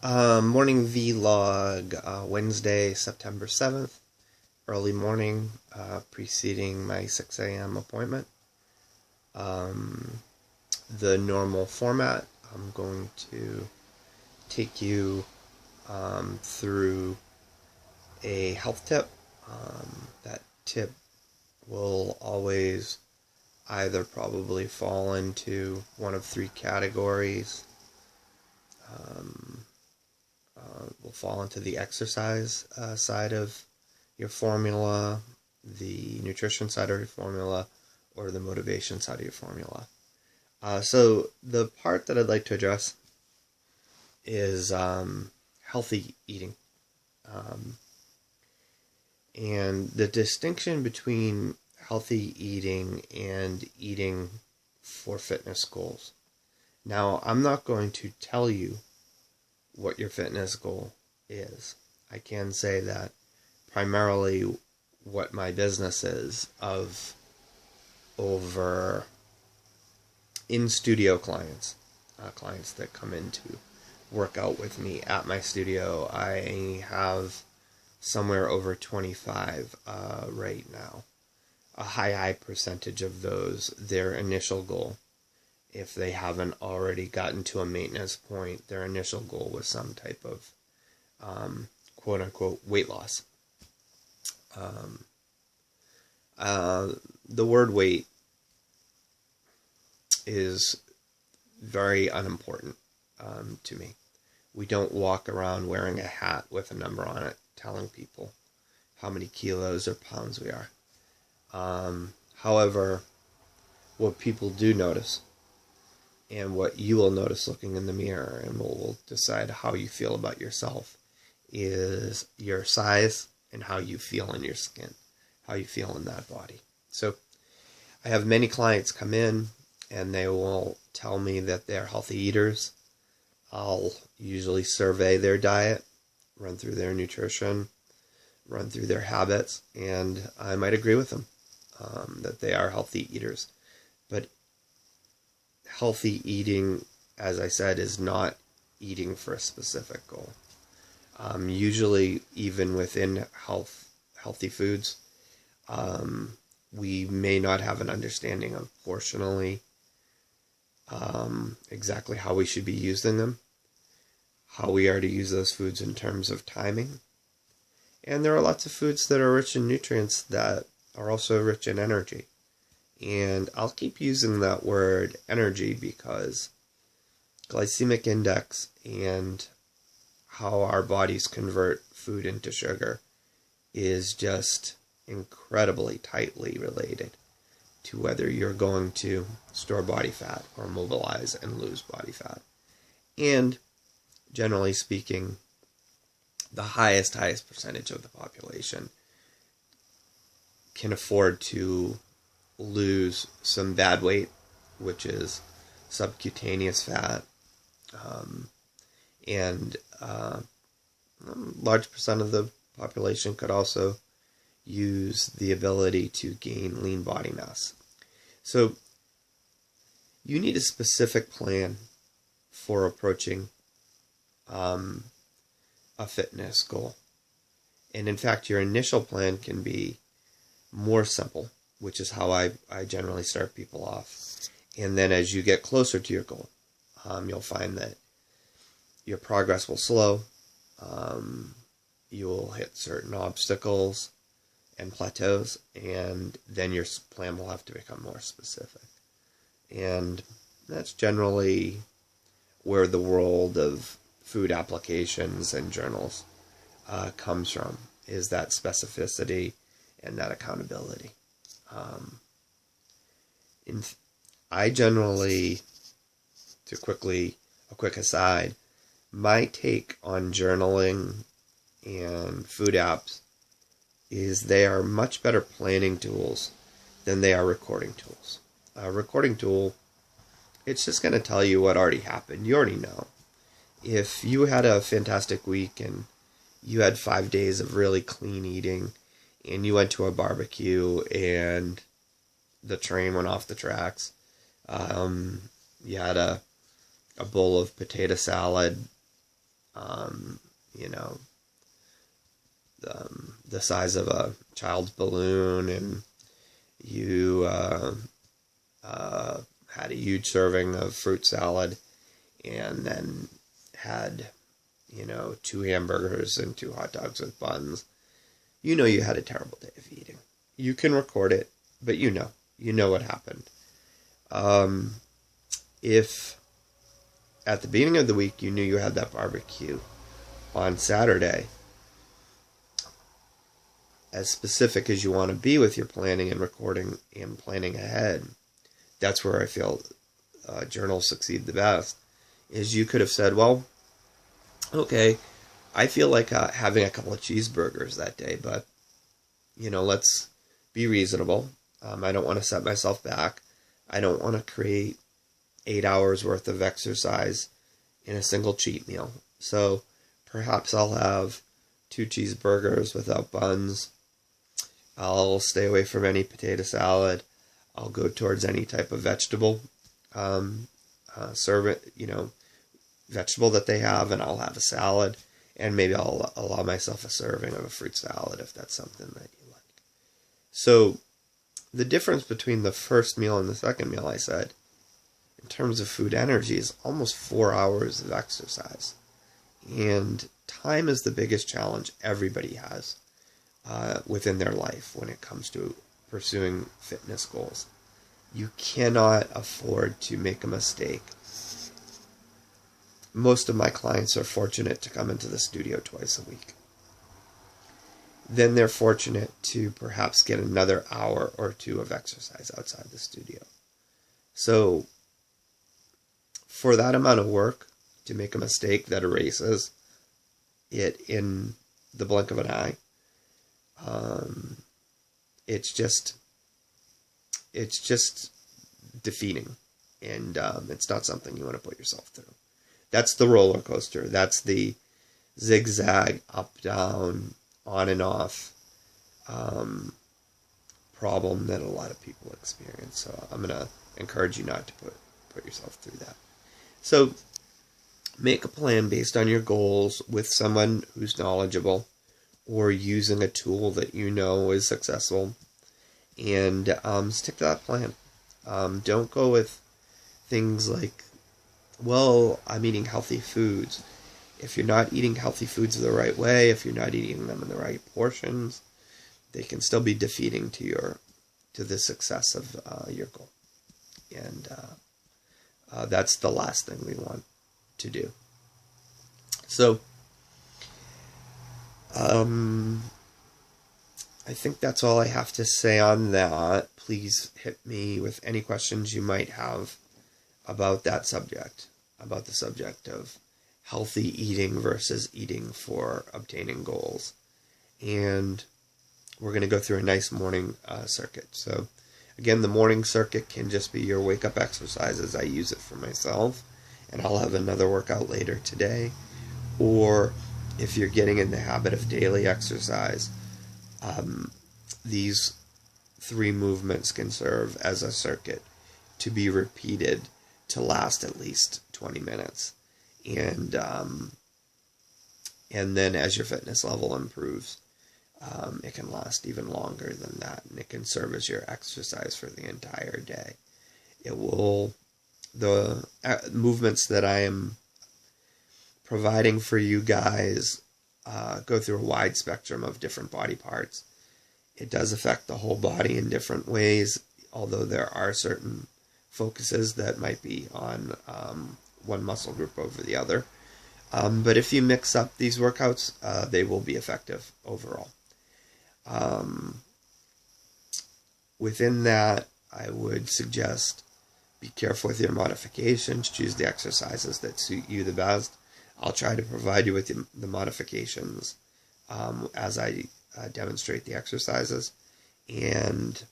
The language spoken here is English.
Morning vlog, Wednesday, September 7th, early morning, preceding my 6 a.m. appointment. The normal format, I'm going to take you through a health tip. That tip will always either probably fall into one of three categories. Will fall into the exercise side of your formula, the nutrition side of your formula, or the motivation side of your formula. So the part that I'd like to address is healthy eating. And the distinction between healthy eating and eating for fitness goals. Now, I'm not going to tell you what your fitness goal is. I can say that primarily what my business is of over in-studio clients, clients that come in to work out with me at my studio. I have somewhere over 25 right now. A high percentage of those, their initial goal, if they haven't already gotten to a maintenance point, their initial goal was some type of quote-unquote weight loss. The word weight is very unimportant to me. We don't walk around wearing a hat with a number on it telling people how many kilos or pounds we are. However, what people do notice, and what you will notice looking in the mirror and will decide how you feel about yourself, is your size and how you feel in your skin, how you feel in that body. So I have many clients come in and they will tell me that they're healthy eaters. I'll usually survey their diet, run through their nutrition, run through their habits, and I might agree with them that they are healthy eaters. But healthy eating, as I said, is not eating for a specific goal. Usually, even within healthy foods, we may not have an understanding of portionally exactly how we should be using them, how we are to use those foods in terms of timing. And there are lots of foods that are rich in nutrients that are also rich in energy. And I'll keep using that word energy because glycemic index and how our bodies convert food into sugar is just incredibly tightly related to whether you're going to store body fat or mobilize and lose body fat. And generally speaking, the highest percentage of the population can afford to lose some bad weight, which is subcutaneous fat, and a large percent of the population could also use the ability to gain lean body mass. So you need a specific plan for approaching a fitness goal. And in fact, your initial plan can be more simple, which is how I generally start people off. And then as you get closer to your goal, you'll find that your progress will slow. You'll hit certain obstacles and plateaus, and then your plan will have to become more specific. And that's generally where the world of food applications and journals comes from, is that specificity and that accountability. I generally, a quick aside, my take on journaling and food apps is they are much better planning tools than they are recording tools. A recording tool, it's just going to tell you what already happened. You already know. If you had a fantastic week and you had 5 days of really clean eating and you went to a barbecue and the train went off the tracks, you had a bowl of potato salad, you know, the size of a child's balloon, and you had a huge serving of fruit salad, and then had, 2 hamburgers and 2 hot dogs with buns, you had a terrible day of eating. You can record it, but you know what happened. If at the beginning of the week you knew you had that barbecue on Saturday, as specific as you want to be with your planning and recording and planning ahead, that's where I feel journals succeed the best, is you could have said, well, okay, I feel like having a couple of cheeseburgers that day, but, let's be reasonable. I don't want to set myself back. I don't want to create 8 hours worth of exercise in a single cheat meal. So perhaps I'll have 2 cheeseburgers without buns. I'll stay away from any potato salad. I'll go towards any type of vegetable vegetable that they have, and I'll have a salad, and maybe I'll allow myself a serving of a fruit salad if that's something that you like. So the difference between the first meal and the second meal, I said, in terms of food energy, is almost 4 hours of exercise. And time is the biggest challenge everybody has within their life when it comes to pursuing fitness goals. You cannot afford to make a mistake. Most of my clients are fortunate to come into the studio twice a week. Then they're fortunate to perhaps get another hour or 2 of exercise outside the studio. So for that amount of work to make a mistake that erases it in the blink of an eye, it's just defeating, and it's not something you want to put yourself through. That's the roller coaster. That's the zigzag, up, down, on and off problem that a lot of people experience. So I'm going to encourage you not to put yourself through that. So make a plan based on your goals with someone who's knowledgeable, or using a tool that you know is successful, and stick to that plan. Don't go with things like, well, I'm eating healthy foods. If you're not eating healthy foods the right way, if you're not eating them in the right portions, they can still be defeating to the success of your goal. And that's the last thing we want to do. So I think that's all I have to say on that. Please hit me with any questions you might have about that subject, about the subject of healthy eating versus eating for obtaining goals. And we're going to go through a nice morning circuit. So again, the morning circuit can just be your wake-up exercises. I use it for myself, and I'll have another workout later today. Or if you're getting in the habit of daily exercise, these 3 movements can serve as a circuit to be repeated to last at least 20 minutes. And then as your fitness level improves, it can last even longer than that, and it can serve as your exercise for the entire day. The movements that I am providing for you guys go through a wide spectrum of different body parts. It does affect the whole body in different ways, although there are certain focuses that might be on one muscle group over the other. But if you mix up these workouts, they will be effective overall. Within that, I would suggest be careful with your modifications. Choose the exercises that suit you the best. I'll try to provide you with the modifications as I demonstrate the exercises. And